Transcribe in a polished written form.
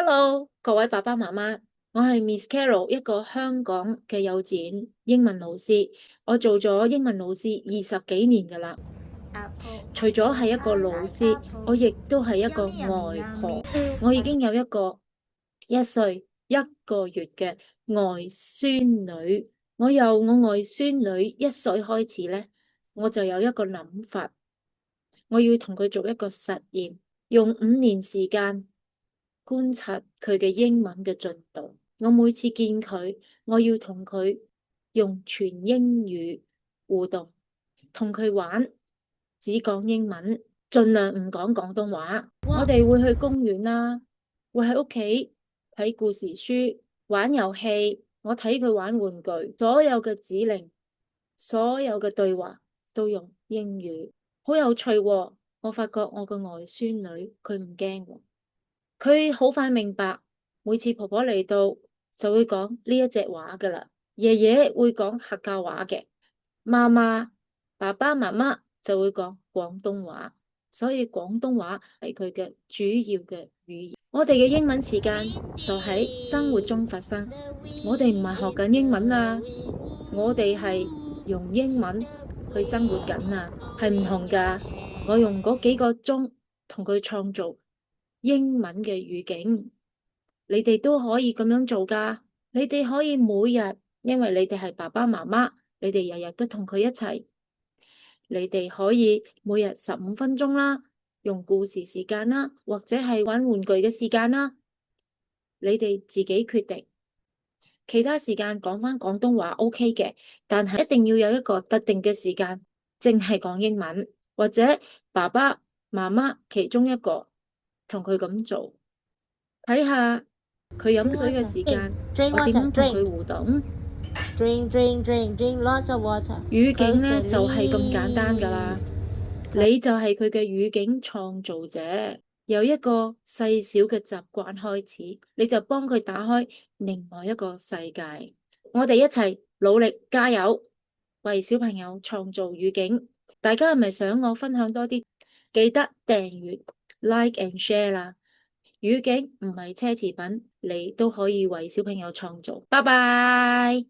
Hello，各位爸爸媽媽，我係 Miss Carol，一個香港嘅幼稚園英文老師。我做咗英文老師20幾年㗎喇。除咗係一個老師，我亦都係一個外婆。我已經有一個1歲1個月嘅外孫女。我由我外孫女1歲開始呢，我就有一個諗法，我要同佢做一個實驗，用5年時間觀察佢嘅英文嘅進度。我每次見佢，我要同佢用全英語互動，同佢玩，只講英文，盡量唔講廣東話。我哋會去公園啦，會喺屋企睇故事書、玩遊戲。我睇佢玩玩具，所有嘅指令、所有嘅對話都用英語，好有趣喎。我發覺我個外孫女佢唔驚喎。佢好快明白，每次婆婆嚟到就會講呢一隻話噶啦。爺爺會講客家話嘅，媽媽、爸爸媽媽就會講廣東話，所以廣東話係佢嘅主要嘅語言。我哋嘅英文時間就喺生活中發生，我哋唔係學緊英文啊，我哋係用英文去生活緊啊，係唔同噶。我用嗰幾個鐘同佢創造英文嘅語境，你哋都可以咁樣做噶。你哋可以每日，因為你哋係爸爸媽媽，你哋日日都同佢一齊，你哋可以每日15分鐘啦，用故事時間啦，或者係玩玩具嘅時間啦，你哋自己決定。其他時間講返廣東話 OK 嘅，但係一定要有一個特定嘅時間，淨係講英文，或者爸爸媽媽其中一個同佢咁做。睇下佢飲水嘅時間，我點樣同佢互動。語境呢就係咁簡單噶啦，你就係佢嘅語境創造者。由一個細小嘅習慣開始，你就幫佢打開另外一個世界。我哋一齊努力加油，為小朋友創造語境。大家係咪想我分享多啲？記得訂閱、like and share 啦。語境唔係奢侈品，你都可以為小朋友創造。拜拜。